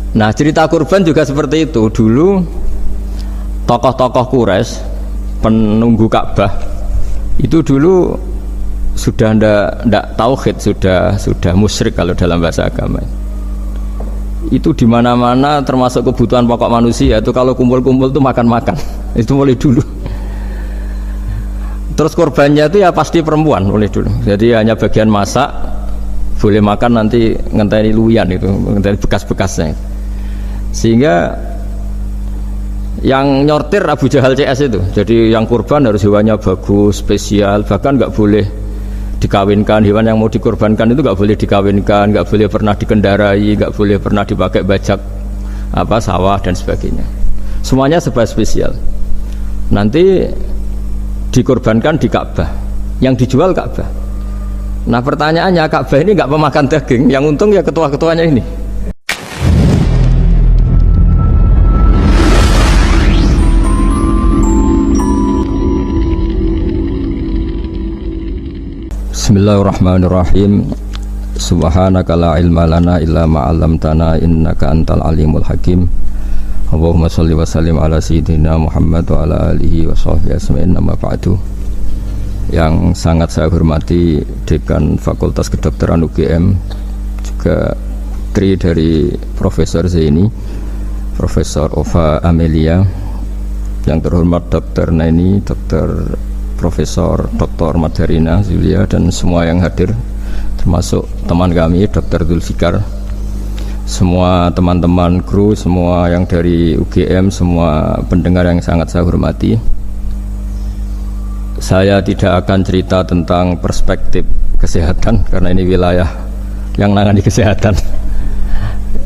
Nah, cerita kurban juga seperti itu. Dulu tokoh-tokoh Quraisy penunggu Ka'bah itu dulu sudah ndak tauhid, sudah musyrik kalau dalam bahasa agama. Itu di mana-mana termasuk kebutuhan pokok manusia itu kalau kumpul-kumpul tuh makan-makan. Itu mulai dulu. Terus korbannya itu ya pasti perempuan mulai dulu. Jadi hanya bagian masak, boleh makan nanti ngenteni luyan itu, ngenteni bekas-bekasnya. Sehingga yang nyortir Abu Jahal CS itu. Jadi yang kurban harus hewannya bagus, spesial, bahkan nggak boleh dikawinkan. Hewan yang mau dikorbankan itu nggak boleh dikawinkan, nggak boleh pernah dikendarai, nggak boleh pernah dipakai bajak sawah dan sebagainya. Semuanya serba spesial. Nanti dikorbankan di Ka'bah, yang dijual Ka'bah. Nah pertanyaannya, Ka'bah ini nggak pemakan daging, yang untung ya ketua-ketuanya ini. Bismillahirrahmanirrahim. Subhanaka la ilma lana illa ma 'allamtana innaka antal alimul hakim. Allahumma shalli wa sallim ala sayyidina Muhammad wa ala alihi wa sahbihi ajma'in. Amma ba'du. Yang sangat saya hormati Dekan Fakultas Kedokteran UGM, juga putri dari Profesor Zaini, Profesor Ova Amelia, yang terhormat Dr. Naini, Dr. Profesor Dr. Madharina Zulia, dan semua yang hadir, termasuk teman kami Dr. Zulfikar, semua teman-teman kru, semua yang dari UGM, semua pendengar yang sangat saya hormati. Saya tidak akan cerita tentang perspektif kesehatan karena ini wilayah yang nangani kesehatan.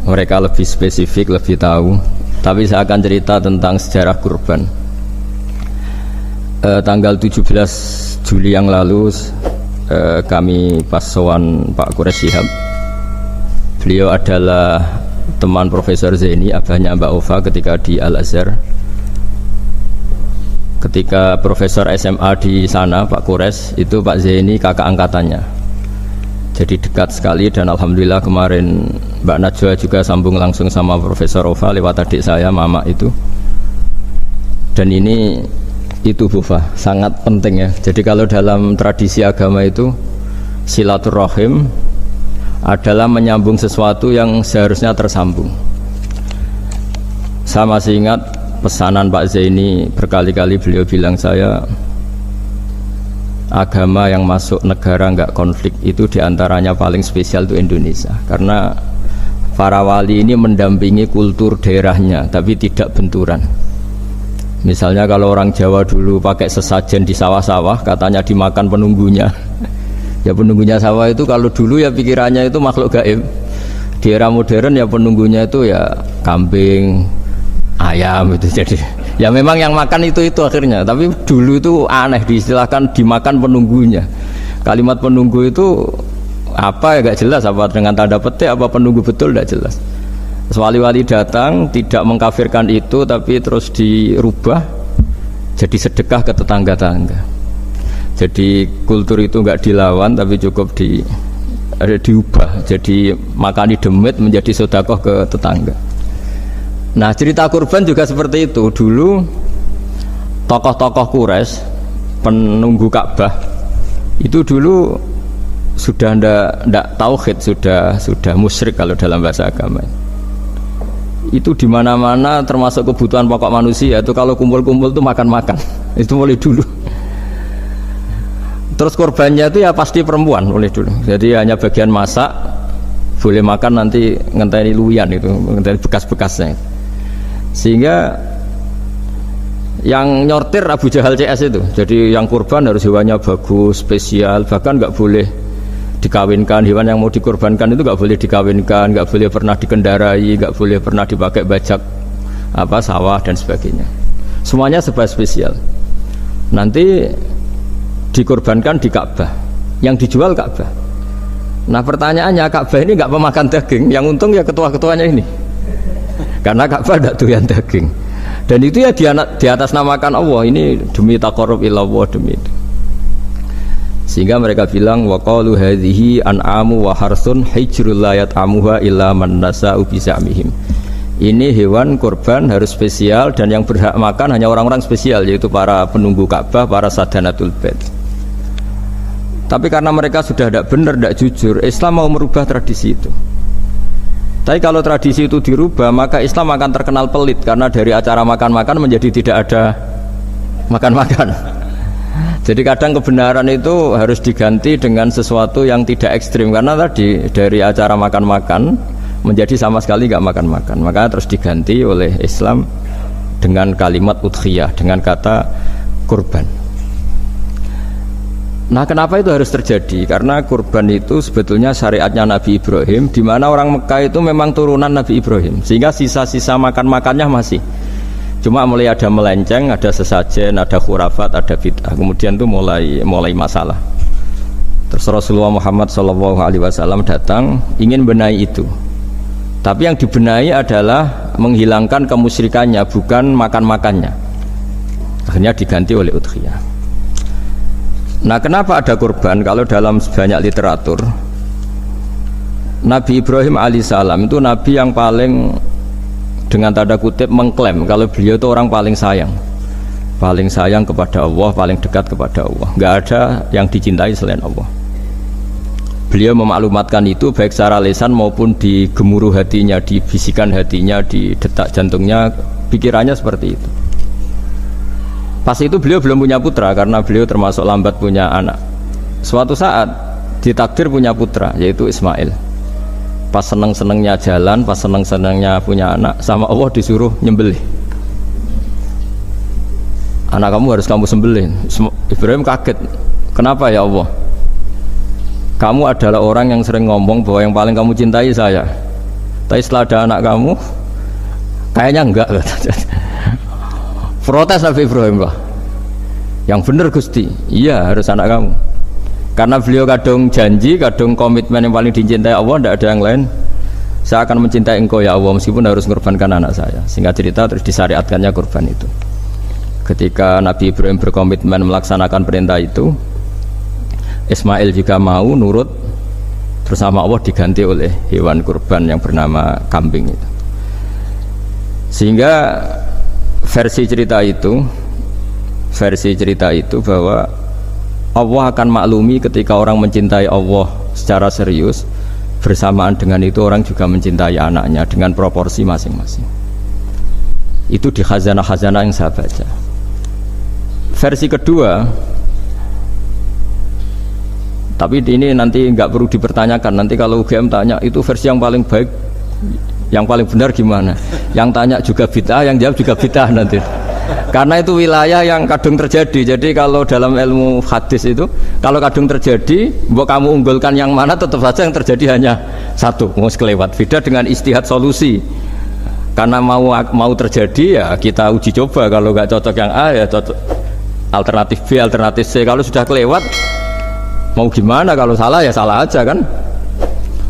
Mereka lebih spesifik, lebih tahu. Tapi saya akan cerita tentang sejarah kurban. Tanggal 17 Juli yang lalu kami pas sowan Pak Quraisy Shihab. Beliau adalah teman Profesor Zaini, abahnya Mbak Ova ketika di Al-Azhar. Ketika Profesor SMA di sana, Pak Quraisy, itu Pak Zaini kakak angkatannya. Jadi dekat sekali, dan alhamdulillah kemarin Mbak Najwa juga sambung langsung sama Profesor Ova lewat adik saya, Mama itu. Dan ini itu Bufa, sangat penting ya. Jadi kalau dalam tradisi agama itu silaturahim adalah menyambung sesuatu yang seharusnya tersambung. Saya masih ingat pesanan Pak Zaini, berkali-kali beliau bilang saya, agama yang masuk negara nggak konflik itu diantaranya paling spesial itu Indonesia, karena para wali ini mendampingi kultur daerahnya tapi tidak benturan. Misalnya kalau orang Jawa dulu pakai sesajen di sawah-sawah, katanya dimakan penunggunya. Ya penunggunya sawah itu kalau dulu ya pikirannya itu makhluk gaib. Di era modern ya penunggunya itu ya kambing, ayam itu. Jadi ya memang yang makan itu akhirnya. Tapi dulu itu aneh, diistilahkan dimakan penunggunya. Kalimat penunggu itu apa ya gak jelas, apa dengan tanda petik, apa penunggu betul gak jelas. Wali-wali datang tidak mengkafirkan itu, tapi terus dirubah jadi sedekah ke tetangga-tangga. Jadi kultur itu nggak dilawan, tapi cukup diubah. Jadi makani demit menjadi sedekah ke tetangga. Nah cerita kurban juga seperti itu. Dulu tokoh-tokoh Quraisy penunggu Ka'bah itu dulu sudah ndak tauhid, sudah musyrik kalau dalam bahasa agama. Itu di mana-mana termasuk kebutuhan pokok manusia itu kalau kumpul-kumpul tuh makan-makan. Itu mulai dulu. Terus korbannya itu ya pasti perempuan mulai dulu. Jadi hanya bagian masak, boleh makan nanti ngenteni luyan itu, ngenteni bekas-bekasnya. Sehingga yang nyortir Abu Jahal CS itu. Jadi yang kurban harus hewannya bagus, spesial, bahkan nggak boleh dikawinkan. Hewan yang mau dikorbankan itu nggak boleh dikawinkan, nggak boleh pernah dikendarai, nggak boleh pernah dipakai bajak sawah dan sebagainya. Semuanya serba spesial. Nanti dikorbankan di Ka'bah, yang dijual Ka'bah. Nah pertanyaannya, Ka'bah ini nggak pemakan daging, yang untung ya ketua-ketuanya ini, karena Ka'bah tidak doyan daging. Dan itu ya di atas namakan Allah, ini demi taqarrub ila Allah, demi itu. Sehingga mereka bilang waqalu hadhihi an'amu wa harsun hijrul la yat'amuha illa man nasa'u bi za'mihim. ini hewan kurban harus spesial dan yang berhak makan hanya orang-orang spesial, yaitu para penunggu Ka'bah, para sadanatul bait. Tapi karena mereka sudah tidak benar, tidak jujur, Islam mau merubah tradisi itu. Tapi kalau tradisi itu dirubah, maka Islam akan terkenal pelit, karena dari acara makan-makan menjadi tidak ada makan-makan. Jadi kadang kebenaran itu harus diganti dengan sesuatu yang tidak ekstrim, karena tadi dari acara makan-makan menjadi sama sekali nggak makan-makan. Maka terus diganti oleh Islam dengan kalimat udhiyah, dengan kata kurban. Nah, kenapa itu harus terjadi? Karena kurban itu sebetulnya syariatnya Nabi Ibrahim, di mana orang Mekah itu memang turunan Nabi Ibrahim, sehingga sisa-sisa makan-makannya masih. Cuma mulai ada melenceng, ada sesajen, ada khurafat, ada bid'ah. Kemudian itu mulai masalah. Terus Rasulullah Muhammad SAW datang ingin benahi itu. Tapi yang dibenahi adalah menghilangkan kemusyrikannya, bukan makan-makannya. Akhirnya diganti oleh udhiyah. Nah, kenapa ada kurban? Kalau dalam banyak literatur, Nabi Ibrahim alaihissalam itu nabi yang paling, dengan tanda kutip, mengklaim kalau beliau itu orang paling sayang kepada Allah, paling dekat kepada Allah. Nggak ada yang dicintai selain Allah. Beliau memaklumatkan itu baik secara lisan maupun di gemuruh hatinya, di bisikan hatinya, di detak jantungnya, pikirannya seperti itu. Pas itu beliau belum punya putra, karena beliau termasuk lambat punya anak. Suatu saat ditakdir punya putra, yaitu Ismail. Pas seneng-senengnya jalan, pas seneng-senengnya punya anak, sama Allah disuruh nyembelih. Anak kamu harus kamu sembelih. Ibrahim kaget. Kenapa ya Allah? Kamu adalah orang yang sering ngomong bahwa yang paling kamu cintai saya. Tapi setelah ada anak kamu, kayaknya enggak. Protes Nabi Ibrahim, lah. Yang benar Gusti, iya harus anak kamu. Karena beliau kadung janji, kadung komitmen yang paling dicintai Allah, tidak ada yang lain. Saya akan mencintai engkau ya Allah, meskipun harus mengorbankan anak saya. Sehingga cerita terus disyariatkannya kurban itu. Ketika Nabi Ibrahim berkomitmen melaksanakan perintah itu, Ismail juga mau nurut, terus sama Allah diganti oleh hewan kurban yang bernama kambing itu. Sehingga versi cerita itu bahwa Allah akan maklumi ketika orang mencintai Allah secara serius, bersamaan dengan itu orang juga mencintai anaknya dengan proporsi masing-masing. Itu di khazanah-khazanah yang saya baca. Versi kedua, tapi ini nanti nggak perlu dipertanyakan, nanti kalau UGM tanya itu versi yang paling baik, yang paling benar gimana? Yang tanya juga bid'ah, yang jawab juga bid'ah nanti. Karena itu wilayah yang kadung terjadi. Jadi kalau dalam ilmu hadis itu, kalau kadung terjadi, mbok kamu unggulkan yang mana, tetap saja yang terjadi hanya satu, mau kelewat. Beda dengan istihad solusi. Karena mau terjadi ya kita uji coba. Kalau nggak cocok yang A ya cocok alternatif B, alternatif C. Kalau sudah kelewat, mau gimana? Kalau salah ya salah aja kan.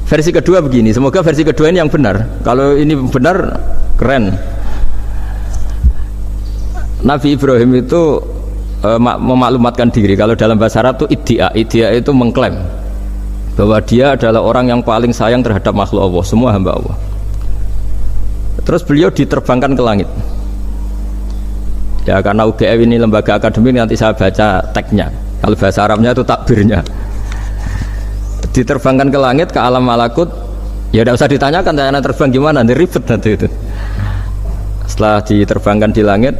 Versi kedua begini, semoga versi kedua ini yang benar. Kalau ini benar, keren. Nabi Ibrahim itu memaklumatkan diri. Kalau dalam bahasa Arab itu iddia itu mengklaim bahwa dia adalah orang yang paling sayang terhadap makhluk Allah, semua hamba Allah. Terus beliau diterbangkan ke langit. Ya karena UGM ini lembaga akademik, nanti saya baca teksnya. Kalau bahasa Arabnya itu takbirnya. Diterbangkan ke langit, ke alam malakut. Ya tidak usah ditanyakan tanya terbang gimana, nanti ribet nanti itu. Setelah diterbangkan di langit,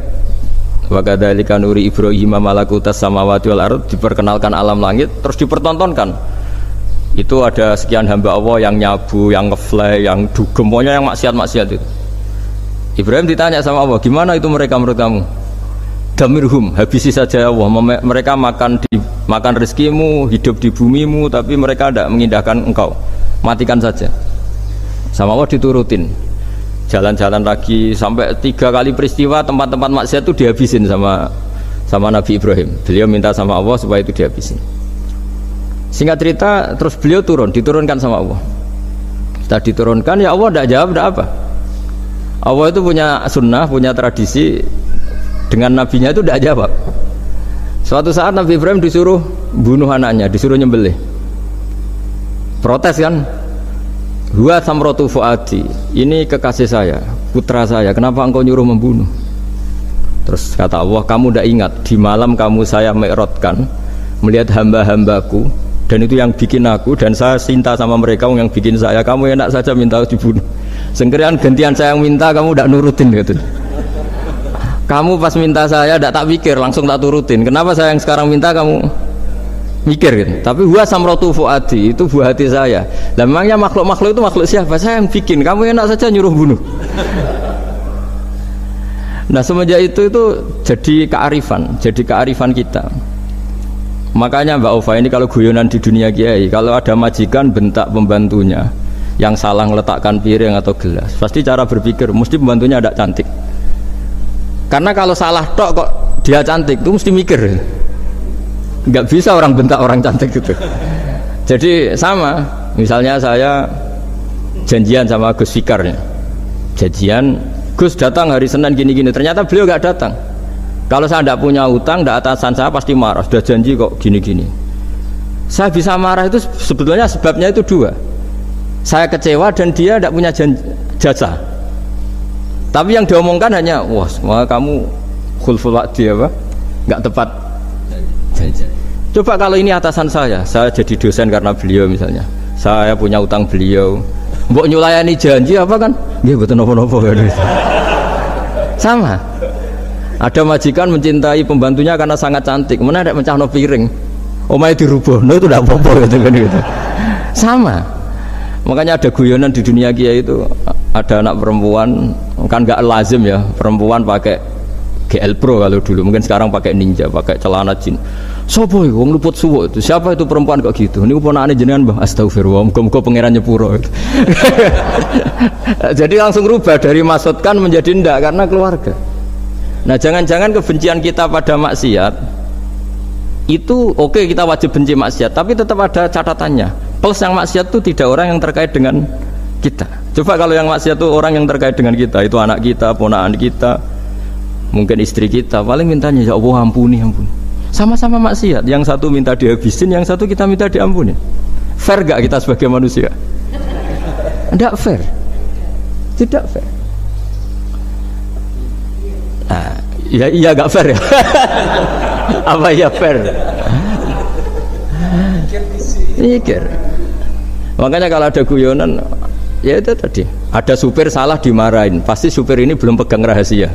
wa kadzalika nuri Ibrahim malakutas samawati wal ardh, diperkenalkan alam langit, terus dipertontonkan. Itu ada sekian hamba Allah yang nyabu, yang ngefly, yang dugem, pokoknya yang maksiat-maksiat itu. Ibrahim ditanya sama Allah, gimana itu mereka menurut kamu? Damirhum, habisi saja Allah. Mereka makan rezekimu, hidup di bumimu, tapi mereka tidak mengindahkan engkau. Matikan saja. Sama Allah diturutin. Jalan-jalan lagi sampai 3 kali peristiwa tempat-tempat maksiat itu dihabisin sama Nabi Ibrahim. Beliau minta sama Allah supaya itu dihabisin. Singkat cerita, terus beliau diturunkan sama Allah. Setelah diturunkan, ya Allah tidak jawab, tidak apa. Allah itu punya sunnah, punya tradisi. Dengan nabinya itu tidak jawab. Suatu saat Nabi Ibrahim disuruh bunuh anaknya, disuruh nyembelih. Protes kan? Huwa samratu fuadi, ini kekasih saya. putra saya, kenapa engkau nyuruh membunuh? Terus kata Allah, kamu tidak ingat di malam kamu saya mi'rajkan melihat hamba-hambaku, dan itu yang bikin aku, dan saya cinta sama mereka yang bikin saya. Kamu enak saja minta dibunuh. Sengkerian gantian saya yang minta, kamu tidak nurutin gitu. Kamu pas minta saya tidak tak pikir, langsung tak turutin. Kenapa saya yang sekarang minta kamu mikir gitu. Tapi huwa samratu fuadi, itu buah hati saya. Lah memangnya makhluk-makhluk itu makhluk siapa? Saya yang bikin. Kamu enak saja nyuruh bunuh. Nah semenjak itu jadi kearifan kita. Makanya Mbak Ova ini kalau guyonan di dunia kiai, kalau ada majikan bentak pembantunya yang salah meletakkan piring atau gelas, pasti cara berpikir mesti pembantunya ada cantik. Karena kalau salah tok kok dia cantik, itu mesti mikir. Nggak bisa orang bentak orang cantik gitu. Jadi sama, misalnya saya janjian sama Gus Fikarnya, janjian Gus datang hari Senin gini-gini, ternyata beliau nggak datang. Kalau saya tidak punya utang, tidak atasan saya pasti marah. Sudah janji kok gini-gini. Saya bisa marah itu sebetulnya sebabnya itu dua. Saya kecewa dan dia tidak punya jasa. Tapi yang diomongkan hanya, wah kamu khulful wa'di apa? Nggak tepat janji. Coba kalau ini atasan saya jadi dosen karena beliau misalnya. Saya punya utang beliau. Mbok nyulayani janji apa kan? Nggih mboten napa-napa kan. Sama. Ada majikan mencintai pembantunya karena sangat cantik, mana ada mencahno piring, omahe dirubah, no itu tidak apa-apa gitu kan gitu. Sama. Makanya ada guyonan di dunia kiai itu, ada anak perempuan kan nggak lazim ya perempuan pakai GL Pro kalau dulu, mungkin sekarang pakai Ninja, pakai celana jin. Sopo iku wong luput suwo itu? Siapa itu perempuan kok gitu? Niku ponakane jenengan Mbah, astagfirullah, muga-muga pangeran nyepuro. Jadi langsung rubah dari maksudkan menjadi ndak karena keluarga. Nah jangan-jangan kebencian kita pada maksiat itu oke, kita wajib benci maksiat, tapi tetap ada catatannya. Plus yang maksiat itu tidak orang yang terkait dengan kita. Coba kalau yang maksiat itu orang yang terkait dengan kita, itu anak kita, ponakan kita, mungkin istri kita, paling mintanya ya Allah ampuni. Sama-sama maksiat, yang satu minta dihabisin, yang satu kita minta diampuni. Fair gak kita sebagai manusia? Tidak fair. Tidak fair. Nah, iya gak fair ya? Apa ya fair? Mikir. Makanya kalau ada guyonan, ya itu tadi. Ada supir salah dimarahin, pasti supir ini belum pegang rahasia.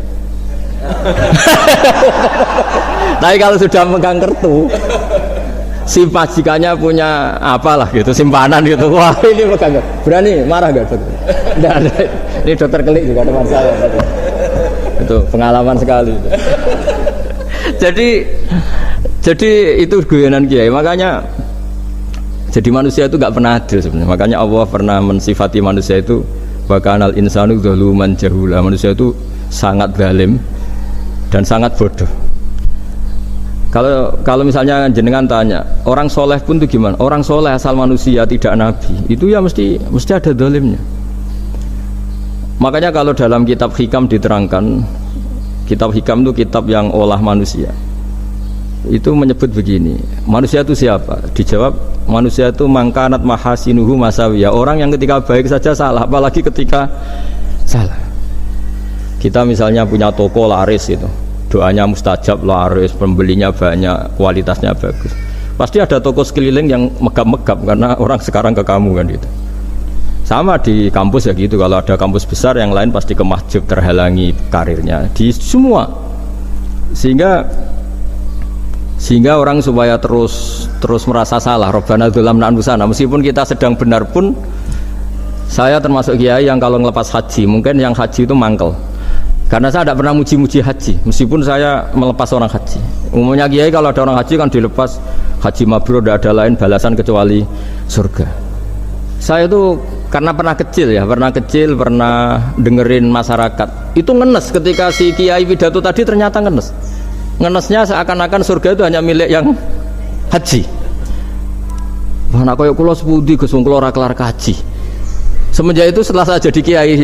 Tapi kalau sudah pegang kartu, si majikannya punya apalah gitu, simpanan gitu. Wah ini pegang, berani marah gak dokter? Nggak ada. Ini dokter Kelik juga teman saya. Gitu. Itu pengalaman sekali itu. jadi itu guyonan kiai. Makanya jadi manusia itu gak pernah adil sebenarnya. Makanya Allah pernah mensifati manusia itu wa kanal insanu zaluman jahula. Manusia itu sangat zalim dan sangat bodoh. Kalau misalnya jenengan tanya orang soleh pun itu gimana? Orang soleh asal manusia tidak nabi, itu ya mesti ada zalimnya. Makanya kalau dalam kitab hikam diterangkan, kitab hikam itu kitab yang olah manusia, itu menyebut begini, manusia itu siapa? Dijawab, manusia itu mangkanat mahasinuhu masawiyah, orang yang ketika baik saja salah, apalagi ketika salah. Kita misalnya punya toko laris itu, doanya mustajab, laris, pembelinya banyak, kualitasnya bagus, pasti ada toko sekeliling yang megap-megap karena orang sekarang ke kamu kan gitu. Sama di kampus ya gitu, kalau ada kampus besar yang lain pasti ke masjid, terhalangi karirnya di semua, sehingga orang supaya terus merasa salah. Rabbana dzalamna anfusana, meskipun kita sedang benar pun. Saya termasuk kiai yang kalau ngelepas haji, mungkin yang haji itu mangkel karena saya tidak pernah muji-muji haji, meskipun saya melepas orang haji. Umumnya kiai kalau ada orang haji kan dilepas haji mabrur, tidak ada lain balasan kecuali surga. Saya itu karena pernah kecil, pernah dengerin masyarakat itu ngenes ketika si kiai pidato tadi, ternyata ngenesnya seakan-akan surga itu hanya milik yang haji. Mana koyo kula sepundi Gus wong kula ora kelar kaji. Semenjak itu setelah saya jadi kiai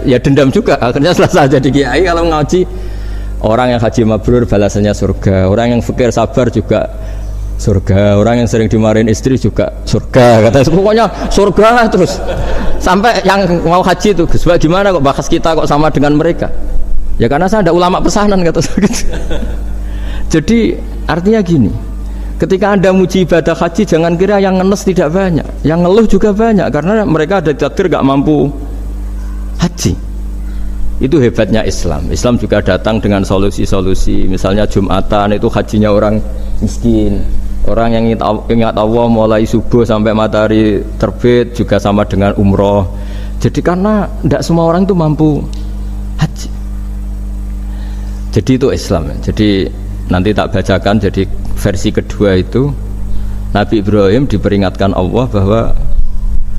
ya dendam juga. Akhirnya setelah saya jadi kiai kalau ngaji orang yang haji mabrur balasannya surga, orang yang fakir sabar juga surga. Orang yang sering dimarahin istri juga surga, kata pokoknya surga terus. Sampai yang mau haji itu, Gus, gimana kok bakas kita kok sama dengan mereka? Ya karena saya ada ulama pesanan, kata gitu. Jadi artinya gini, ketika Anda muji ibadah haji, jangan kira yang ngenes tidak banyak, yang ngeluh juga banyak, karena mereka ada takdir gak mampu haji. Itu hebatnya Islam. Islam juga datang dengan solusi-solusi. Misalnya Jumatan itu hajinya orang miskin, orang yang ingat Allah mulai subuh sampai matahari terbit juga sama dengan umroh. Jadi karena tidak semua orang itu mampu haji. Jadi itu Islam. Jadi nanti tak bacakan. Jadi versi kedua itu Nabi Ibrahim diperingatkan Allah bahwa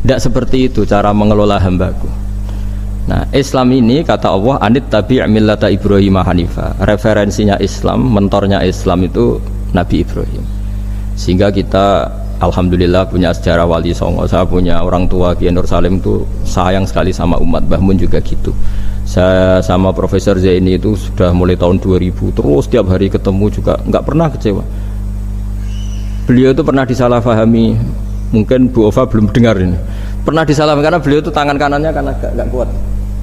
tidak seperti itu cara mengelola hambaku. Nah, Islam ini kata Allah anit tabi' millata Ibrahim hanifa. Referensinya Islam, mentornya Islam itu Nabi Ibrahim. Sehingga kita alhamdulillah punya sejarah wali songo. Saya punya orang tua Kiai Nur Salim itu sayang sekali sama umat. Mbah Mun juga gitu. Saya sama Profesor Zaini itu sudah mulai tahun 2000 terus tiap hari ketemu juga nggak pernah kecewa. Beliau itu pernah disalahpahami, mungkin Bu Ova belum dengar ini. Pernah disalahpahami karena beliau itu tangan kanannya kan agak kuat.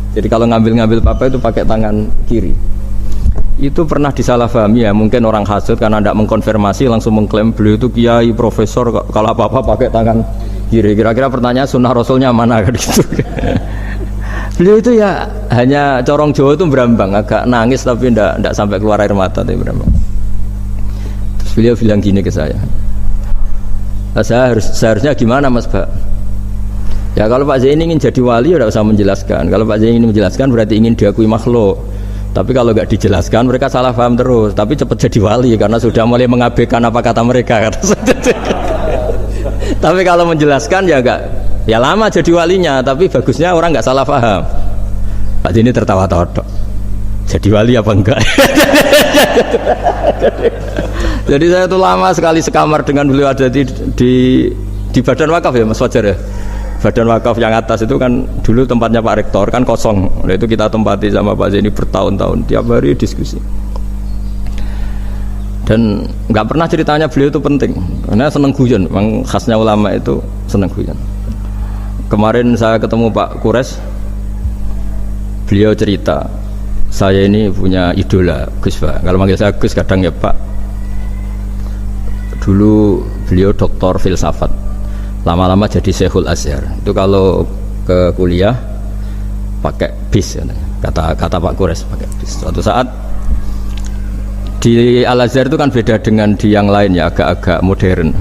Jadi kalau ngambil papa itu pakai tangan kiri. Itu pernah disalahpahami ya, mungkin orang hasud karena tidak mengkonfirmasi langsung mengklaim beliau itu kiai profesor kalau apa-apa pakai tangan kiri. Kira-kira pertanyaan sunnah rasulnya mana kan gitu. Beliau itu ya hanya corong Jawa itu berambang, agak nangis tapi tidak sampai keluar air mata tapi berambang. Terus beliau bilang gini ke saya, seharusnya gimana Mas Pak? Ya kalau Pak Zaini ingin jadi wali ya tidak usah menjelaskan. Kalau Pak Zaini ingin menjelaskan berarti ingin diakui makhluk. Tapi kalau nggak dijelaskan mereka salah paham terus. Tapi cepat jadi wali karena sudah mulai mengabaikan apa kata mereka. Tapi kalau menjelaskan ya enggak. Ya lama jadi walinya, tapi bagusnya orang nggak salah paham. Pak Zaini tertawa-tawa dok. Jadi wali apa enggak? Jadi saya tuh lama sekali sekamar dengan beliau ada di Badan Wakaf ya Mas Fajar ya. Badan Wakaf yang atas itu kan dulu tempatnya Pak Rektor kan kosong. Nah itu kita tempati sama Pak Zaini bertahun-tahun tiap hari diskusi. Dan nggak pernah ceritanya beliau itu penting karena seneng guyon. Memang khasnya ulama itu seneng guyon. Kemarin saya ketemu Pak Kures, beliau cerita, saya ini punya idola Gus Pak. Kalau manggil saya Gus kadang ya Pak. Dulu beliau doktor filsafat, lama-lama jadi Syekhul Azhar. Itu kalau ke kuliah pakai bis, kata Pak Kures pakai bis. Suatu saat di Al Azhar itu kan beda dengan di yang lain ya, agak-agak modern.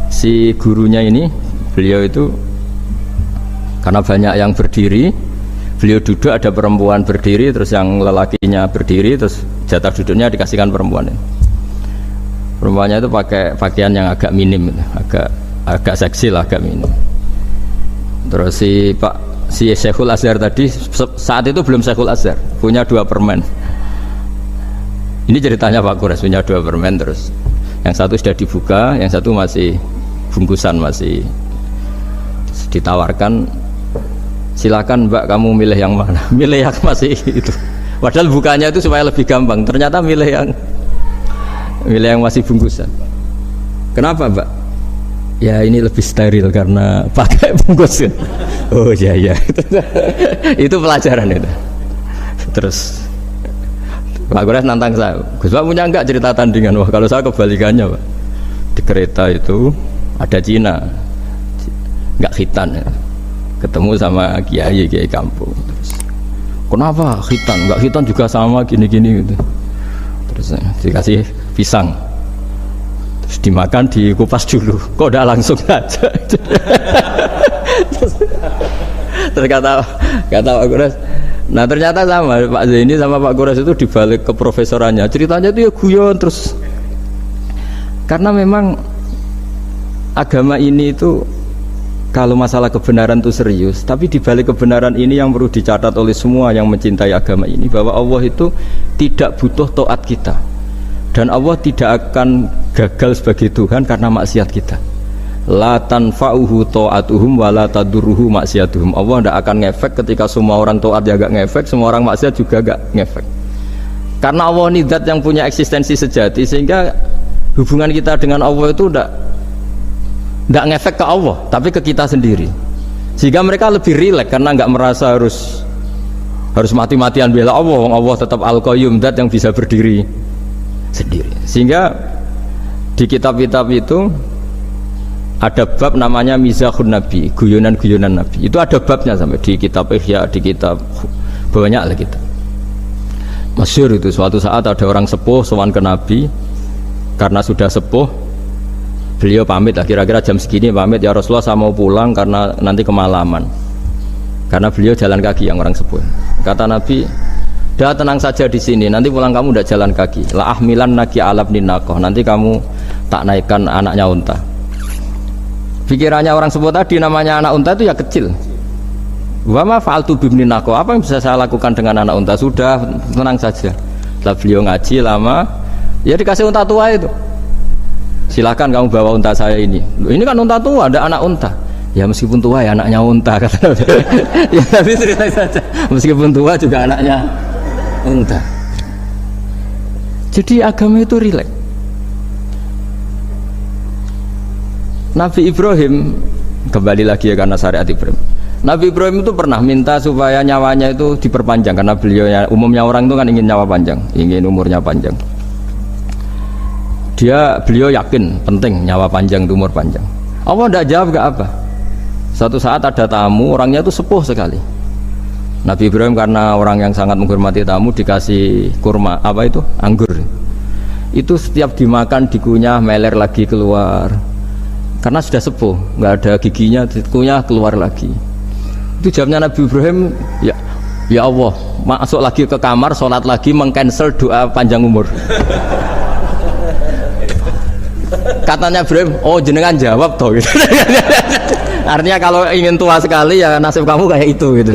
Si gurunya ini, beliau itu karena banyak yang berdiri, beliau duduk ada perempuan berdiri, terus yang lelakinya berdiri, terus jatah duduknya dikasihkan perempuan. Perempuannya itu pakai pakaian yang agak minim, agak seksi lah, agak minim. Terus si Syekhul Azhar tadi saat itu belum Syekhul Azhar, punya 2 permen. Ini ceritanya Pak Kures punya 2 permen, terus yang satu sudah dibuka, yang satu masih bungkusan, masih ditawarkan. Silakan Mbak kamu milih yang mana? Milih yang masih itu. Padahal bukanya itu supaya lebih gampang. Ternyata milih yang masih bungkusan. Kenapa Mbak? Ya ini lebih steril karena pakai bungkus. Oh iya. Itu pelajaran itu. Terus Pak Kures nantang saya. Gus Pak punya enggak cerita tandingan? Wah kalau saya kebalikannya Pak. Di kereta itu ada Cina, enggak khitan ya. Ketemu sama kiai kampung. Terus, kenapa khitan? Enggak khitan juga sama gini-gini gitu. Terus dikasih pisang. Terus dimakan, dikupas dulu. Kok udah langsung aja. Terus kata Pak Kures. Nah ternyata sama Pak Zaini sama Pak Kures itu dibalik ke profesorannya. Ceritanya itu ya guyon terus. Karena memang agama ini itu kalau masalah kebenaran itu serius, tapi di balik kebenaran ini yang perlu dicatat oleh semua yang mencintai agama ini, bahwa Allah itu tidak butuh taat kita, dan Allah tidak akan gagal sebagai Tuhan karena maksiat kita. La tanfa'uhu ta'atuhum wa la tadurruhu maksiatuhum. Allah tidak akan ngefek ketika semua orang taat ya gak ngefek, semua orang maksiat juga gak ngefek. Karena Allah ini zat yang punya eksistensi sejati, sehingga Hubungan kita dengan Allah itu tidak ngefek ke Allah, tapi ke kita sendiri. Sehingga mereka lebih rileks karena nggak merasa harus mati-matian bela Allah. Allah tetap Al-Qayyum, zat yang bisa berdiri sendiri. Sehingga di kitab-kitab itu ada bab namanya Mizahun Nabi, guyonan-guyonan Nabi. Itu ada babnya sampai di kitab Ihya, di kitab banyak lah kita. Masyhur itu suatu saat ada orang sepuh sowan ke Nabi karena sudah sepuh. Beliau pamit lah, kira-kira jam segini pamit, ya Rasulullah saya mau pulang karena nanti kemalaman. Karena beliau jalan kaki yang orang sepuh. Kata Nabi, "Dah tenang saja di sini, nanti pulang kamu udah jalan kaki. La ahmilan naki alab ninakoh, nanti kamu tak naikkan anaknya unta." Pikirannya orang sepuh tadi namanya anak unta itu ya kecil. Wa ma fa'altu bibninako, apa yang bisa saya lakukan dengan anak unta? Sudah, tenang saja. Setelah beliau ngaji lama, ya dikasih unta tua itu. Silakan kamu bawa unta saya ini. Ini kan unta tua, ada anak unta. Ya meskipun tua ya anaknya unta kata. Ya tapi cerita saja. Meskipun tua juga anaknya unta. Jadi agama itu rileks. Nabi Ibrahim, kembali lagi ya karena syariat Ibrahim. Nabi Ibrahim itu pernah minta supaya nyawanya itu diperpanjang karena beliau umumnya orang itu kan ingin nyawa panjang, ingin umurnya panjang. Beliau yakin penting nyawa panjang, umur panjang. Allah tidak jawab gak apa. Suatu saat ada tamu, orangnya itu sepuh sekali. Nabi Ibrahim karena orang yang sangat menghormati tamu dikasih kurma, apa itu? Anggur. Itu setiap dimakan dikunyah meler lagi keluar. Karena sudah sepuh, nggak ada giginya, dikunyah keluar lagi. Itu jawabnya Nabi Ibrahim, ya Allah, masuk lagi ke kamar, sholat lagi, mengcancel doa panjang umur. Katanya Ibrahim, oh jenengan jawab toh gitu. Artinya kalau ingin tua sekali ya nasib kamu kayak itu gitu.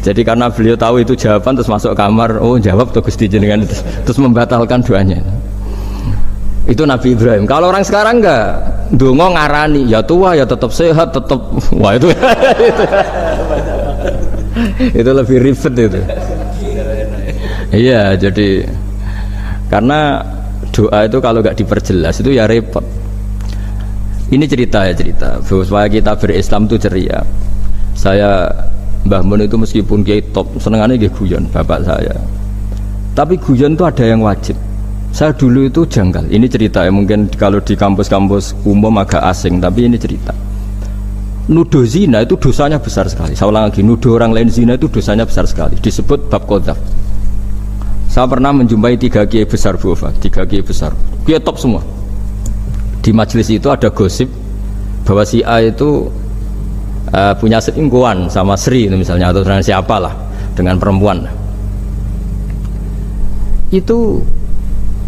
Jadi karena beliau tahu itu jawaban terus masuk kamar, oh jawab toh Gusti jenengan, terus membatalkan doanya. Itu Nabi Ibrahim. Kalau orang sekarang enggak, ndonga ngarani, ya tua ya tetap sehat, tetap wah itu itu lebih ribet itu. Iya, jadi karena doa itu kalau enggak diperjelas itu ya repot. Ini cerita supaya kita berislam itu ceria. Saya Mbah Mun itu meskipun kiai top, senengannya nggih guyon bapak saya. Tapi guyon itu ada yang wajib. Saya dulu itu janggal, ini cerita ya, mungkin kalau di kampus-kampus umum agak asing, tapi ini cerita. Nuduh zina itu dosanya besar sekali. Saya ulang lagi, nuduh orang lain zina itu dosanya besar sekali. Disebut bab qadzaf. Saya pernah menjumpai 3 kiai besar Bu Ofa, 3 kiai besar, kiai top semua. Di majelis itu ada gosip bahwa si A itu punya selingkuhan sama Sri itu misalnya, atau dengan siapalah, dengan perempuan. Itu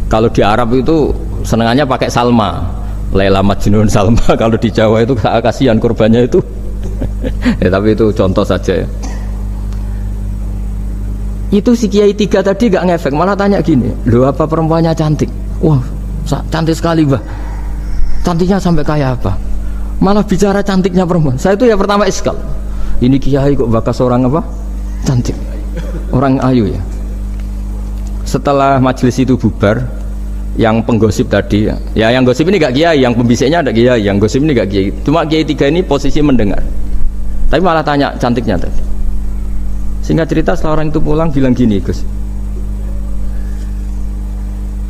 kalau di Arab itu senengannya pakai Salma, Laila Majnun Salma. Kalau di Jawa itu kasihan korbannya itu. Ya, tapi itu contoh saja ya. Itu si Kiai 3 tadi gak ngefek, malah tanya gini, loh apa perempuannya cantik? Wah cantik sekali Mbah. Cantiknya sampai kayak apa? Malah bicara cantiknya perempuan. Saya itu ya pertama iskal. Ini Kiai kok bakas orang apa? Cantik, orang ayu ya. Setelah majelis itu bubar, yang penggosip tadi ya yang gosip ini gak kiai, yang pembisiknya ada kiai, yang gosip ini gak kiai, cuma kiai 3 ini posisi mendengar, tapi malah tanya cantiknya tadi. Singkat cerita setelah orang itu pulang bilang gini, Gus,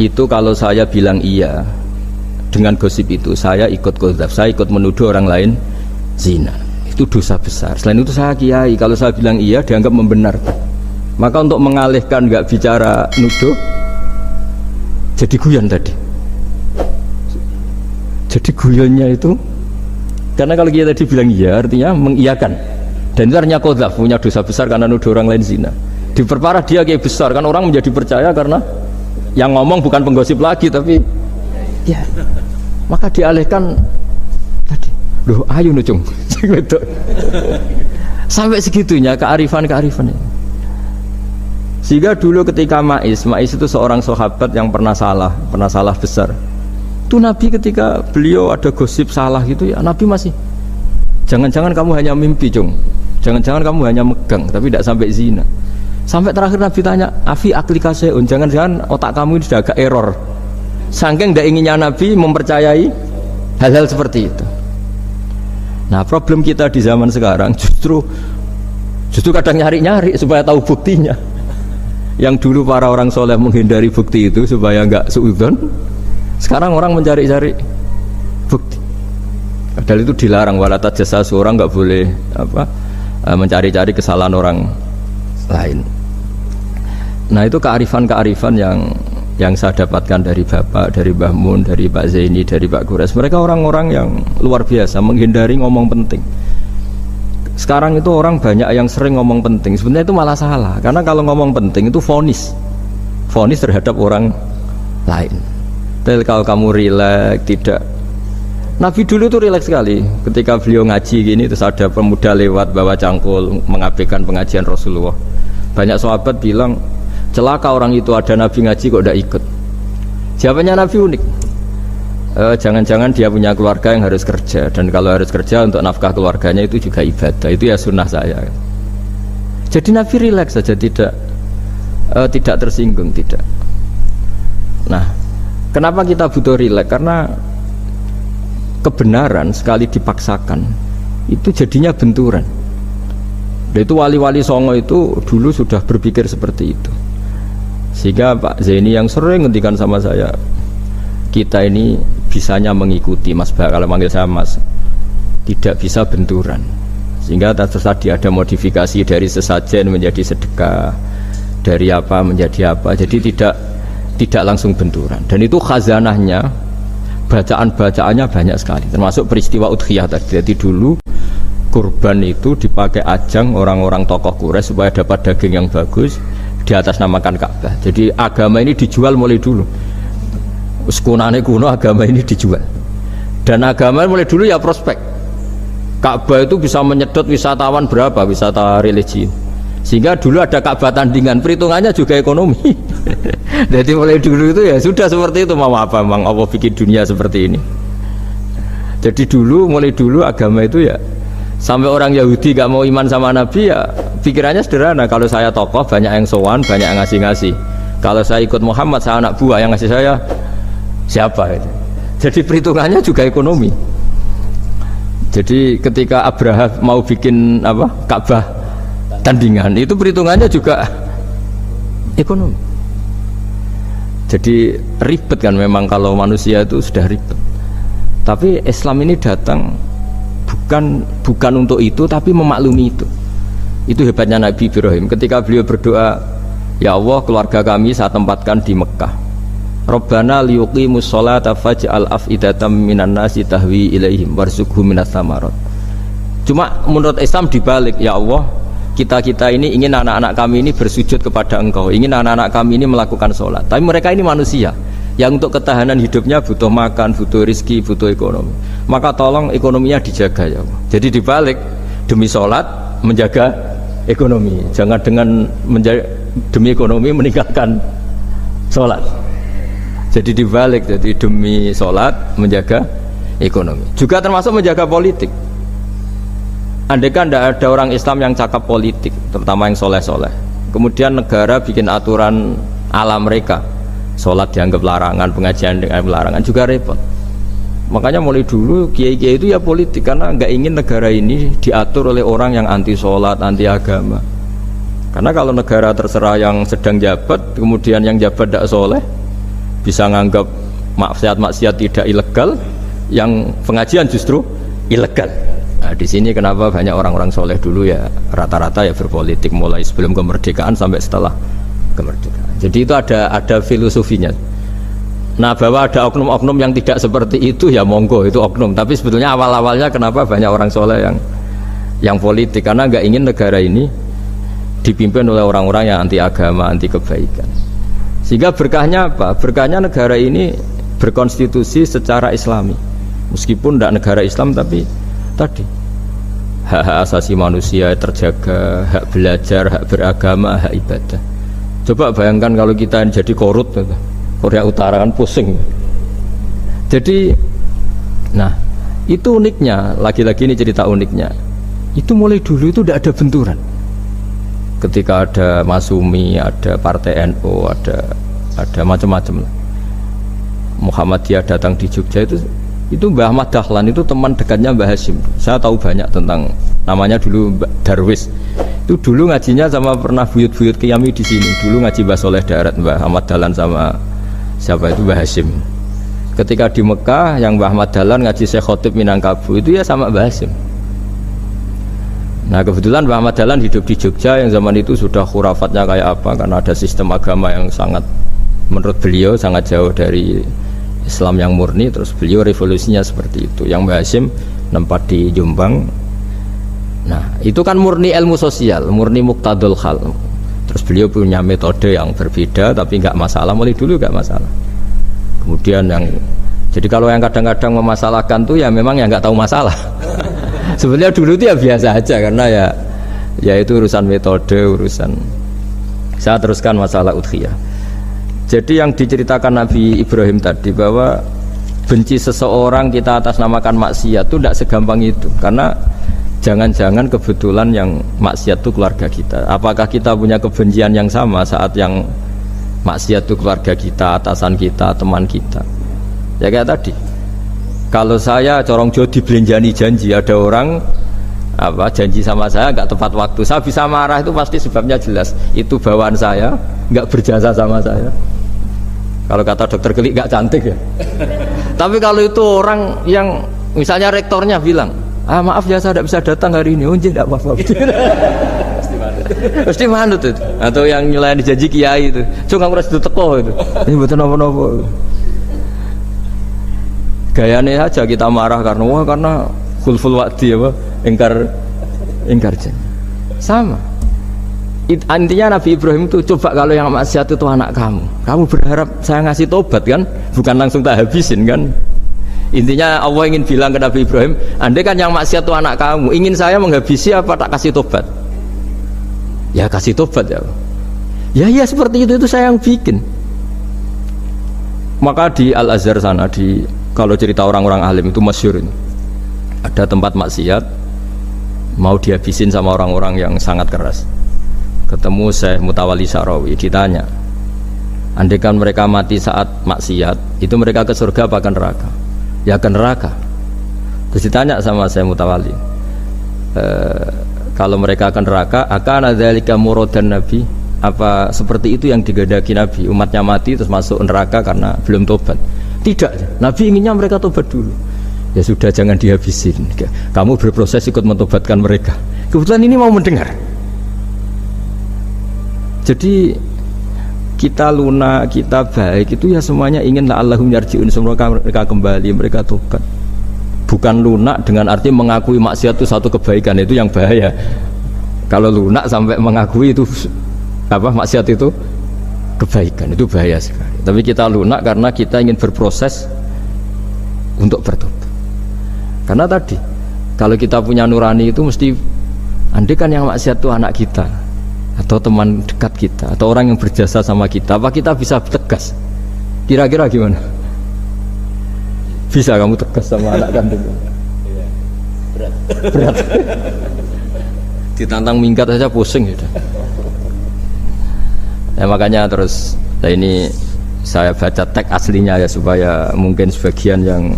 itu kalau saya bilang iya dengan gosip itu saya ikut qadzaf, saya ikut menuduh orang lain zina, itu dosa besar. Selain itu saya kiai, kalau saya bilang iya dianggap membenarkan. Maka untuk mengalihkan nggak bicara nuduh, jadi guyon tadi. Jadi guyonnya itu, karena kalau kita tadi bilang iya, artinya mengiyakan. Dan itu artinya qadzaf, punya dosa besar karena nuduh orang lain zina. Diperparah dia kayak besar, kan orang menjadi percaya karena yang ngomong bukan penggosip lagi, tapi ya. Maka dialihkan tadi, loh ayo nucung. Sampai segitunya kearifan ini. Sehingga dulu ketika Ma'is itu seorang sahabat yang pernah salah besar. Itu Nabi ketika beliau ada gosip salah gitu ya, Nabi masih, jangan-jangan kamu hanya mimpi, Cung. Jangan-jangan kamu hanya megang, tapi tidak sampai zina. Sampai terakhir Nabi tanya, Afi aklikaseun, jangan-jangan otak kamu ini sudah agak error. Saking tidak inginnya Nabi mempercayai hal-hal seperti itu. Nah problem kita di zaman sekarang justru kadang nyari-nyari supaya tahu buktinya. Yang dulu para orang soleh menghindari bukti itu supaya nggak suudzon, sekarang orang mencari-cari bukti. Padahal itu dilarang, wala tajassasu, orang nggak boleh mencari-cari kesalahan orang lain. Nah itu kearifan-kearifan yang saya dapatkan dari Bapak, dari Mbah Mun, dari Pak Zaini, dari Pak Gures. Mereka orang-orang yang luar biasa menghindari ngomong penting. Sekarang itu orang banyak yang sering ngomong penting, sebenarnya itu malah salah. Karena kalau ngomong penting itu vonis terhadap orang lain. Tapi kalau kamu rileks, tidak. Nabi dulu itu rileks sekali. Ketika beliau ngaji gini, terus ada pemuda lewat bawa cangkul mengabaikan pengajian Rasulullah. Banyak sahabat bilang, celaka orang itu, ada Nabi ngaji kok tidak ikut. Jawabannya Nabi unik. Jangan-jangan dia punya keluarga yang harus kerja, dan kalau harus kerja untuk nafkah keluarganya itu juga ibadah, itu ya sunnah saya. Jadi Nabi rileks saja, tidak tersinggung, tidak. Nah, kenapa kita butuh rileks? Karena kebenaran sekali dipaksakan itu jadinya benturan. Dan itu wali-wali songo itu dulu sudah berpikir seperti itu. Sehingga Pak Zaini yang sering ngendikan sama saya, kita ini bisanya mengikuti Mas Bah, kalau manggil saya Mas, tidak bisa benturan. Sehingga tadi ada modifikasi dari sesajen menjadi sedekah, dari apa menjadi apa. Jadi tidak langsung benturan. Dan itu khazanahnya, bacaan-bacaannya banyak sekali, termasuk peristiwa Udhiyah tadi. Jadi dulu kurban itu dipakai ajang orang-orang tokoh Quraisy supaya dapat daging yang bagus, di atas namakan Ka'bah. Jadi agama ini dijual mulai dulu. Sekunane kuno agama ini dijual. Dan agama mulai dulu ya prospek. Ka'bah itu bisa menyedot wisatawan berapa, wisata religi. Sehingga dulu ada Ka'bah tandingan, perhitungannya juga ekonomi. Jadi mulai dulu itu ya sudah seperti itu. Mau apa memang Allah bikin dunia seperti ini. Jadi mulai dulu agama itu ya, sampai orang Yahudi gak mau iman sama Nabi ya pikirannya sederhana. Kalau saya tokoh banyak yang sowan, banyak yang ngasih-ngasih. Kalau saya ikut Muhammad, saya anak buah, yang ngasih saya siapa itu? Jadi perhitungannya juga ekonomi. Jadi ketika Abraham mau bikin Ka'bah tandingan, itu perhitungannya juga ekonomi. Jadi ribet kan memang kalau manusia itu sudah ribet. Tapi Islam ini datang bukan untuk itu, tapi memaklumi itu. Itu hebatnya Nabi Ibrahim. Ketika beliau berdoa, ya Allah, keluarga kami saya tempatkan di Mekah. Rabbana liyuqimus sholata faj'al af'idatam minan nasi tahwi ilaihim warzuqhum minas samarat. Cuma menurut Islam dibalik, ya Allah, kita ini ingin anak-anak kami ini bersujud kepada Engkau, ingin anak-anak kami ini melakukan sholat. Tapi mereka ini manusia yang untuk ketahanan hidupnya butuh makan, butuh rizki, butuh ekonomi. Maka tolong ekonominya dijaga ya Allah. Jadi dibalik, demi sholat menjaga ekonomi. Jangan dengan demi ekonomi meninggalkan sholat. Jadi dibalik, jadi demi sholat menjaga ekonomi. Juga termasuk menjaga politik. Andaikan tidak ada orang Islam yang cakap politik, terutama yang soleh-soleh, kemudian negara bikin aturan ala mereka, sholat dianggap larangan, pengajian dianggap larangan, juga repot. Makanya mulai dulu kiai-kiai itu ya politik, karena nggak ingin negara ini diatur oleh orang yang anti sholat, anti agama. Karena kalau negara terserah yang sedang jabat, kemudian yang jabat tidak soleh, bisa nganggap maksiat-maksiat tidak ilegal, yang pengajian justru ilegal. Nah, di sini kenapa banyak orang-orang soleh dulu ya rata-rata ya berpolitik, mulai sebelum kemerdekaan sampai setelah kemerdekaan. Jadi itu ada filosofinya. Nah, bahwa ada oknum-oknum yang tidak seperti itu ya monggo, itu oknum. Tapi sebetulnya awal-awalnya kenapa banyak orang soleh yang politik, karena nggak ingin negara ini dipimpin oleh orang-orang yang anti agama, anti kebaikan. Sehingga berkahnya apa? Berkahnya negara ini berkonstitusi secara Islami. Meskipun tidak negara Islam, tapi tadi hak-hak asasi manusia terjaga, hak belajar, hak beragama, hak ibadah. Coba bayangkan kalau kita jadi korut, Korea Utara kan pusing. Jadi, nah itu uniknya, lagi-lagi ini cerita uniknya. Itu mulai dulu itu tidak ada benturan. ketika ada Masumi, ada Partai NU, ada macam-macam. Muhammadiyah datang di Jogja itu Mbah Ahmad Dahlan itu teman dekatnya Mbah Hasyim. Saya tahu banyak tentang, namanya dulu Darwis. Itu dulu ngajinya sama pernah buyut-buyut Qiyami di sini. Dulu ngaji Mbah Soleh Darat, Mbah Ahmad Dahlan sama siapa itu Mbah Hasyim. Ketika di Mekah yang Mbah Ahmad Dahlan ngaji Syekh Khotib Minangkabau itu ya sama Mbah Hasyim. Nah kebetulan Mbah Ahmad Dahlan hidup di Jogja yang zaman itu sudah khurafatnya kayak apa, karena ada sistem agama yang sangat, menurut beliau sangat jauh dari Islam yang murni. Terus beliau revolusinya seperti itu. Yang Mbah Hasyim nempat di Jombang. Nah itu kan murni ilmu sosial, murni muqtadul hal. Terus beliau punya metode yang berbeda, tapi nggak masalah, mulai dulu nggak masalah. Kemudian yang, jadi kalau yang kadang-kadang memasalahkan tuh ya memang yang nggak tahu masalah. Sebenarnya dulu itu ya biasa aja, karena ya itu urusan metode, urusan. Saya teruskan masalah udhiyah. Jadi yang diceritakan Nabi Ibrahim tadi, bahwa benci seseorang kita atas namakan maksiat itu tidak segampang itu, karena jangan-jangan kebetulan yang maksiat itu keluarga kita. Apakah kita punya kebencian yang sama saat yang maksiat itu keluarga kita, atasan kita, teman kita? Ya kayak tadi, kalau saya corong jo dibelenjani janji, ada orang janji sama saya nggak tepat waktu, saya bisa marah, itu pasti sebabnya jelas, itu bawaan saya nggak berjasa sama saya. Kalau kata dokter Gelik nggak cantik ya. Tapi kalau itu orang yang misalnya rektornya bilang, maaf ya saya tidak bisa datang hari ini, tidak apa-apa. Pasti manut itu. Atau yang nyelayan janji kiai itu, cuma ngurus itu teko itu, ini betul nopo-nopo. Gayanya aja kita marah karena khulful wa'di apa, ingkar janji. Sama. Intinya Nabi Ibrahim itu, coba kalau yang maksiat itu anak kamu berharap saya ngasih tobat kan, bukan langsung tak habisin kan. Intinya Allah ingin bilang ke Nabi Ibrahim, andai kan yang maksiat itu anak kamu, ingin saya menghabisi apa tak kasih tobat? Ya kasih tobat ya. Ya seperti itu saya yang bikin. Maka di Al-Azhar sana, kalau cerita orang-orang alim itu masyhur ini, ada tempat maksiat mau dihabisin sama orang-orang yang sangat keras. Ketemu Syekh Mutawalli Sa'rawi, ditanya, andai kan mereka mati saat maksiat, itu mereka ke surga apa ke neraka? Ya ke neraka. Terus ditanya sama Syekh Mutawalli, kalau mereka ke neraka, akan adzalika muradan Nabi, apa seperti itu yang digandaki Nabi, umatnya mati terus masuk neraka karena belum tobat? Tidak, Nabi inginnya mereka tobat dulu. Ya sudah, jangan dihabisin, kamu berproses ikut mentobatkan mereka. Kebetulan ini mau mendengar. Jadi kita lunak, kita baik itu ya semuanya ingin la'allahum yarji'un, semoga mereka kembali, mereka tobat. Bukan lunak dengan arti mengakui maksiat itu satu kebaikan, itu yang bahaya. Kalau lunak sampai mengakui itu maksiat itu kebaikan, itu bahaya sekali. Tapi kita lunak karena kita ingin berproses untuk bertobat. Karena tadi, kalau kita punya nurani itu mesti, andai kan yang maksiat itu anak kita, atau teman dekat kita, atau orang yang berjasa sama kita, apa kita bisa tegas? Kira-kira gimana? Bisa kamu tegas sama anak kandung? Berat. Ditantang minggat saja pusing gitu. Ya makanya terus, ini saya baca teks aslinya ya, supaya mungkin sebagian yang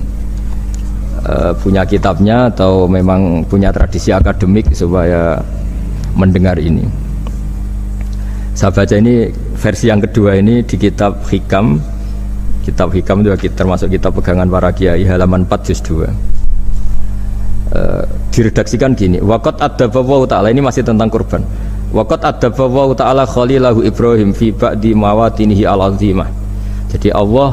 punya kitabnya atau memang punya tradisi akademik supaya mendengar ini. Saya baca ini versi yang kedua ini di kitab Hikam. Kitab Hikam itu termasuk kitab pegangan para kiai, halaman 4 juz 2. Diredaksikan gini, waqad adzabahu ta'ala, ini masih tentang kurban. Waqad adzabahu ta'ala khalilahu Ibrahim fi ba'di mawatinihi al-azimah. Jadi Allah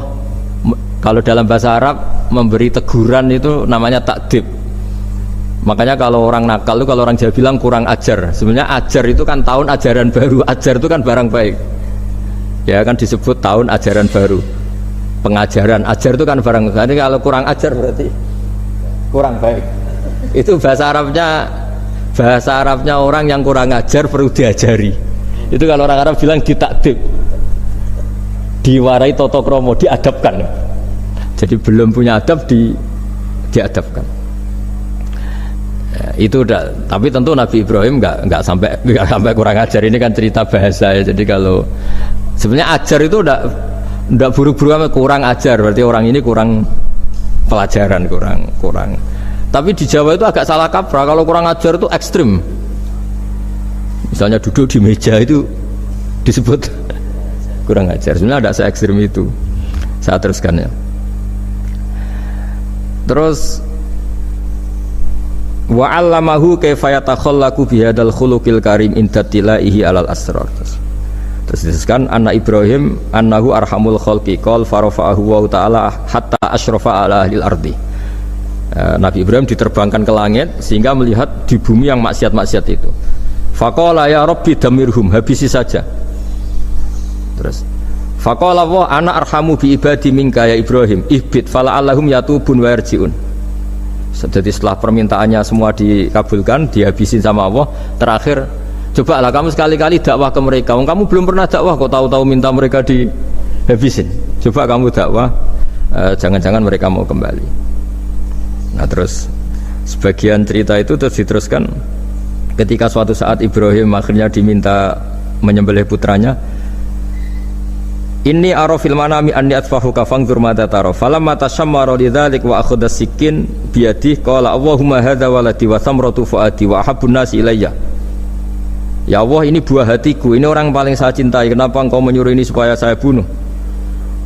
kalau dalam bahasa Arab memberi teguran itu namanya takdib. Makanya kalau orang nakal itu, kalau orang Jawa bilang kurang ajar. Sebenarnya ajar itu kan tahun ajaran baru. Ajar itu kan barang baik. Ya kan disebut tahun ajaran baru. Pengajaran, ajar itu kan barang baik. Jadi kalau kurang ajar berarti kurang baik. Itu bahasa Arabnya orang yang kurang ajar perlu diajari. Itu kalau orang Arab bilang ditakdib. Diwarai toto kromo, diadabkan. Jadi belum punya adab diadabkan. Ya, itu udah, tapi tentu Nabi Ibrahim nggak sampai kurang ajar. Ini kan cerita bahasa ya. Jadi kalau sebenarnya ajar itu udah buru-buru kurang ajar, berarti orang ini kurang pelajaran, kurang. Tapi di Jawa itu agak salah kaprah. Kalau kurang ajar itu ekstrim. Misalnya duduk di meja itu disebut kurang ajar. Sebenarnya ada se-ekstrim itu. Saya teruskan ya. Terus wa 'allamahu kaifa yatakhallaqu bihadzal khuluqil karim inda tilaihi alal asrar. Terus disebutkan anak Ibrahim annahu arhamul khalqi qol farafa'ahu wa ta'ala hatta asyrafa ala ahlil ardi. Nabi Ibrahim diterbangkan ke langit sehingga melihat di bumi yang maksiat-maksiat itu. Faqala ya rabbi damirhum, habisi saja. Terus faqala wa ana arhamu bi ibadi minka ya Ibrahim ihbit fala allahum yatubun wa yarjiun. Jadi setelah permintaannya semua dikabulkan, dihabisin sama Allah, terakhir cobalah kamu sekali-kali dakwah ke mereka. Kamu belum pernah dakwah kok tahu-tahu minta mereka dihabisin. Coba kamu dakwah, jangan-jangan mereka mau kembali. Nah terus sebagian cerita itu terus diteruskan ketika suatu saat Ibrahim akhirnya diminta menyembelih putranya. Inni arafil manami anni atfahuka fangzur madza tara falamma tashammara lidzalik wa akhadha sikin biyadihi qala Allahumma hadza waladi wa thamratu fuadi wa ahabbun nasi ilayya. Ya Allah, ini buah hatiku, ini orang paling saya cintai, kenapa engkau menyuruh ini supaya saya bunuh?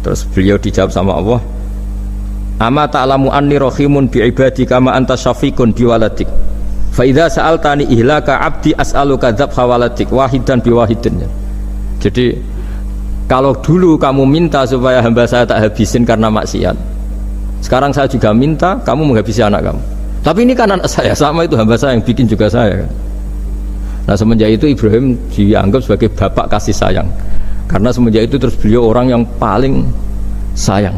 Terus beliau dijawab sama Allah, ama ta'lamu anni rahimun bi ibadi kama anta syafiqun bi waladik fa idza sa'altani ihlaka abdi as'aluka dzabha waladik wahidan bi wahidin. Jadi kalau dulu kamu minta supaya hamba saya tak habisin karena maksiat, sekarang saya juga minta kamu menghabisi anak kamu. Tapi ini kan anak saya, sama itu hamba saya yang bikin juga saya kan. Nah semenjak itu Ibrahim dianggap sebagai bapak kasih sayang, karena semenjak itu terus beliau orang yang paling sayang.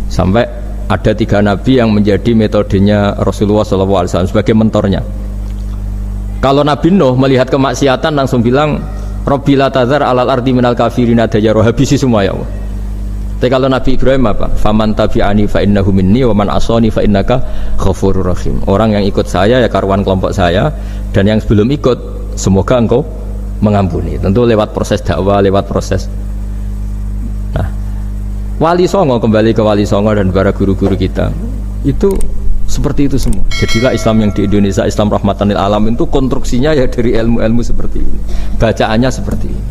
Sampai ada 3 nabi yang menjadi metodenya Rasulullah SAW sebagai mentornya. Kalau Nabi Nuh melihat kemaksiatan langsung bilang Rabbi la tazar alal ardi minal kafirina dayara, habisi semua ya Allah. Tapi kalau Nabi Ibrahim apa? Faman tabi'ani fa innahu minni wa man asani fa innaka ghafurur rahim. Orang yang ikut saya ya karuan kelompok saya, dan yang sebelum ikut semoga engkau mengampuni. Tentu lewat proses dakwah, lewat proses. Nah, Wali Songo, kembali ke Wali Songo dan para guru-guru kita itu seperti itu semua. Jadilah Islam yang di Indonesia Islam rahmatan lil alam itu konstruksinya ya dari ilmu-ilmu seperti ini, bacaannya seperti ini.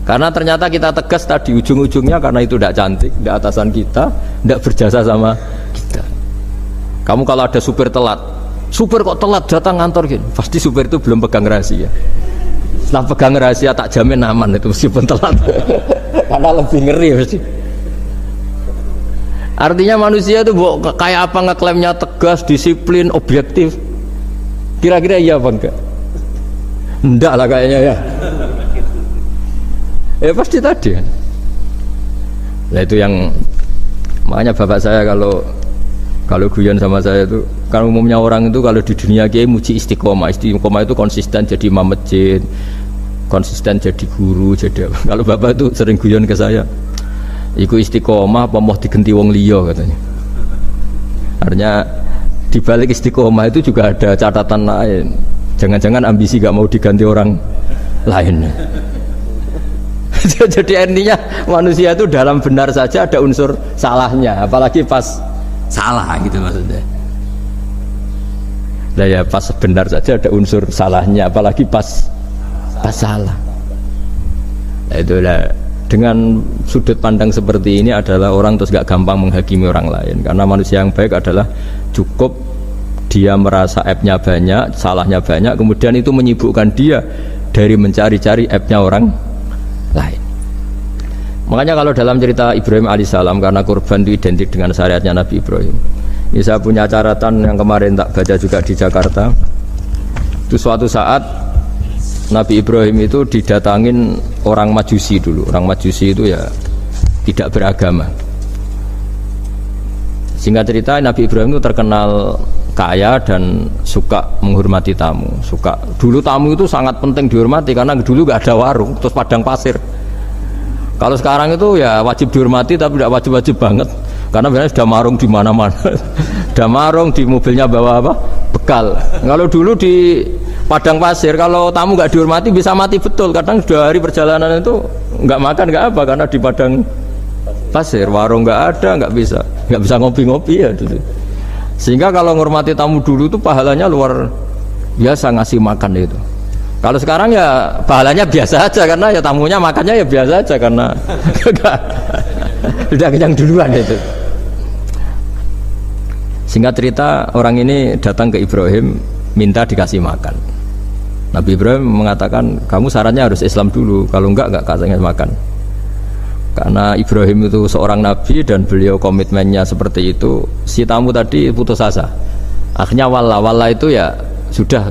Karena ternyata kita tegas tadi ujung-ujungnya karena itu tidak cantik, tidak atasan kita, tidak berjasa sama kita. Kamu kalau ada supir telat, supir kok telat datang kantor gini, pasti supir itu belum pegang rahasia. Setelah pegang rahasia tak jamin aman itu meskipun telat. Karena lebih ngeri pasti. Artinya manusia itu kayak apa ngeklaimnya tegas, disiplin, objektif. Kira-kira iya apa enggak? Enggak lah kayaknya ya. Pasti tadi kan. Nah itu yang makanya bapak saya kalau guyon sama saya itu, kan umumnya orang itu kalau di dunia kiai muji istiqomah. Istiqomah itu konsisten jadi imam masjid, konsisten jadi guru, jadi apa. Kalau bapak itu sering guyon ke saya, iku istiqomah apa mau diganti wong liya katanya. Artinya di balik istiqomah itu juga ada catatan lain. Jangan-jangan ambisi gak mau diganti orang lain. Jadi intinya manusia itu dalam benar saja ada unsur salahnya, apalagi pas salah gitu maksudnya. Nah ya pas benar saja ada unsur salahnya, apalagi pas salah. Nah itulah. Dengan sudut pandang seperti ini adalah orang terus gak gampang menghakimi orang lain, karena manusia yang baik adalah cukup dia merasa aibnya banyak, salahnya banyak, kemudian itu menyibukkan dia dari mencari-cari aibnya orang lain. Makanya kalau dalam cerita Ibrahim alaihissalam, karena kurban itu identik dengan syariatnya Nabi Ibrahim, ini saya punya catatan yang kemarin tak baca juga di Jakarta. Itu suatu saat Nabi Ibrahim itu didatangin orang Majusi dulu. Orang Majusi itu ya tidak beragama. Singkat cerita Nabi Ibrahim itu terkenal kaya dan suka menghormati tamu. Dulu tamu itu sangat penting dihormati karena dulu gak ada warung, terus padang pasir. Kalau sekarang itu ya wajib dihormati tapi tidak wajib-wajib banget. Karena biasanya sudah marung di mana-mana. Sudah marung di mobilnya bawa apa? begal. Kalau dulu di padang pasir, kalau tamu nggak dihormati bisa mati betul. Kadang sudah hari perjalanan itu nggak makan nggak apa karena di padang pasir, warung nggak ada, nggak bisa ngopi-ngopi ya dulu. Sehingga kalau menghormati tamu dulu itu pahalanya luar biasa ngasih makan itu. Kalau sekarang ya pahalanya biasa aja karena ya tamunya makannya ya biasa aja karena sudah kenyang duluan itu. Singkat cerita orang ini datang ke Ibrahim minta dikasih makan. Nabi Ibrahim mengatakan kamu syaratnya harus Islam dulu, kalau enggak kasih makan. Karena Ibrahim itu seorang nabi dan beliau komitmennya seperti itu. Si tamu tadi putus asa. Akhirnya walla itu ya sudah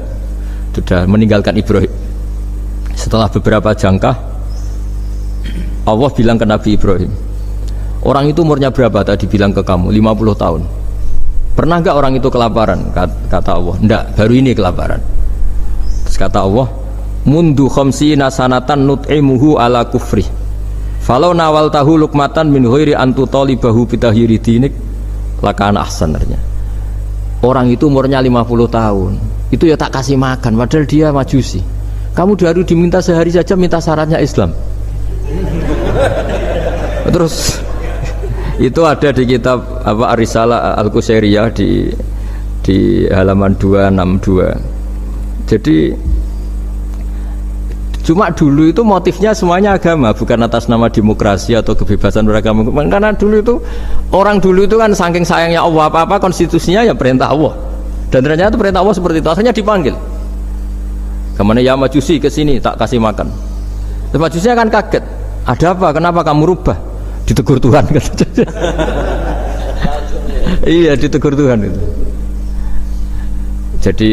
meninggalkan Ibrahim. Setelah beberapa jangkah Allah bilang ke Nabi Ibrahim, orang itu umurnya berapa tadi bilang ke kamu? 50 tahun. Pernah enggak orang itu kelaparan? Kata Allah, enggak, baru ini kelaparan. Terus kata Allah, mundu khamsina sanatan nut'imuhu ala kufri falau nawal tahu lukmatan min ghairi antu talibahu bitahiri dinik lakana ahsanarnya. Orang itu umurnya 50 tahun itu ya tak kasih makan padahal dia majusi. Kamu baru diminta sehari saja minta syaratnya Islam. Terus itu ada di kitab apa Ar-Risalah Al-Qusairiyah di halaman 262. Jadi cuma dulu itu motifnya semuanya agama, bukan atas nama demokrasi atau kebebasan beragama. Karena dulu itu orang dulu itu kan saking sayangnya Allah, apa-apa konstitusinya ya perintah Allah. Dan ternyata perintah Allah seperti itu. Akhirnya dipanggil. Kemana ya majusi ke sini tak kasih makan. Terus majusinya kan kaget. Ada apa? Kenapa kamu rubah? Ditegur Tuhan. Iya, ditegur Tuhan itu. Jadi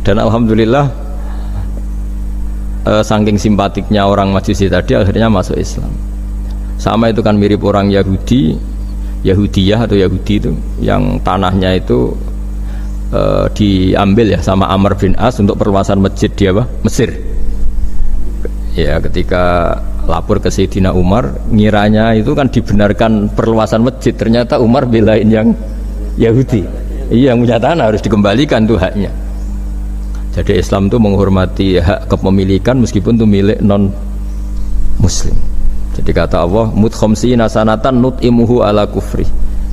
dan alhamdulillah saking simpatiknya orang majusi tadi akhirnya masuk Islam. Sama itu kan mirip orang Yahudiyah atau Yahudi itu yang tanahnya itu diambil ya sama Amr bin As untuk perluasan masjid di Mesir. Ya ketika lapor ke Sayyidina Umar, ngiranya itu kan dibenarkan perluasan masjid, ternyata Umar belain yang Yahudi. Iya, yang punya tanah harus dikembalikan tuh haknya. Jadi Islam itu menghormati hak kepemilikan meskipun itu milik non muslim. Jadi kata Allah, mut khamsina sanatan nut'imuhu ala kufri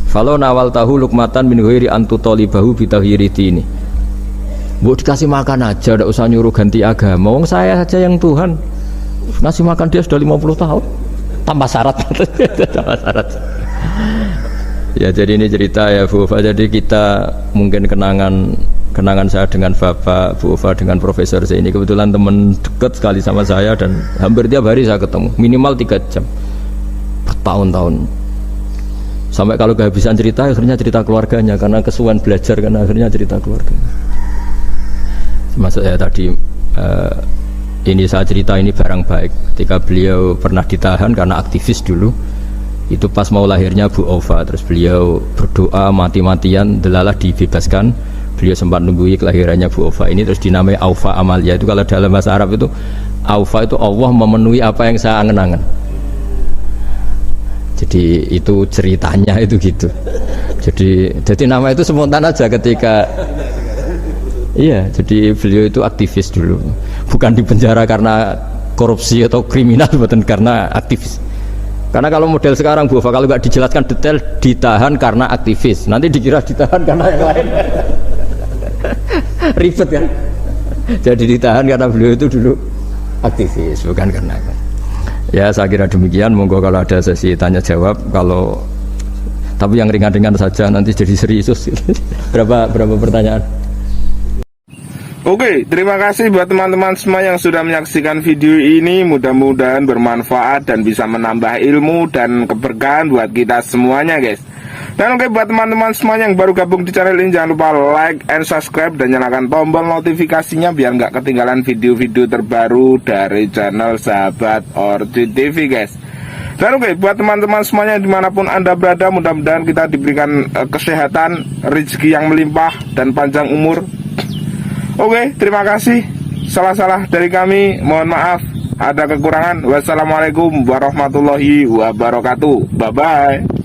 falau nawal tahu lukmatan min ghairi antu talibahu bitahiri dini. Mbok dikasih makan aja, tidak usah nyuruh ganti agama. Wong saya saja yang Tuhan ngasih makan dia sudah 50 tahun tambah syarat. Tambah syarat. Ya jadi ini cerita ya Bu Ufa. Jadi kita mungkin kenangan saya dengan Bapak, Bu Ufa dengan Profesor saya ini kebetulan teman dekat sekali sama saya dan hampir tiap hari saya ketemu minimal 3 jam bertahun-tahun. Sampai kalau kehabisan cerita akhirnya cerita keluarganya karena kesuwen belajar karena akhirnya cerita keluarga. Maksud saya tadi ini saya cerita ini barang baik ketika beliau pernah ditahan karena aktivis dulu. Itu pas mau lahirnya Bu Ova, terus beliau berdoa mati-matian delalah dibebaskan. Beliau sempat nunggu kelahirannya Bu Ova ini, terus dinamai Aufa Amalia. Itu kalau dalam bahasa Arab itu Aufa itu Allah memenuhi apa yang saya angen-angen. Jadi itu ceritanya itu gitu. Jadi nama itu spontan aja ketika iya, jadi beliau itu aktivis dulu. Bukan di penjara karena korupsi atau kriminal, bukan karena aktivis. Karena kalau model sekarang Bu Ova kalau nggak dijelaskan detail ditahan karena aktivis, nanti dikira ditahan karena yang lain. Ribet kan? Jadi ditahan karena beliau itu dulu aktivis, bukan karena. Ya saya kira demikian. Monggo kalau ada sesi tanya jawab, kalau tapi yang ringan-ringan saja nanti jadi serius. berapa pertanyaan? Oke, terima kasih buat teman-teman semua yang sudah menyaksikan video ini. Mudah-mudahan bermanfaat dan bisa menambah ilmu dan keberkahan buat kita semuanya guys. Dan oke, buat teman-teman semua yang baru gabung di channel ini, jangan lupa like and subscribe dan nyalakan tombol notifikasinya biar nggak ketinggalan video-video terbaru dari channel Sahabat Orchid TV guys. Dan oke, buat teman-teman semuanya dimanapun Anda berada, mudah-mudahan kita diberikan kesehatan, rezeki yang melimpah dan panjang umur. Oke, terima kasih. Salah-salah dari kami, mohon maaf. Ada kekurangan. Wassalamualaikum warahmatullahi wabarakatuh. Bye-bye.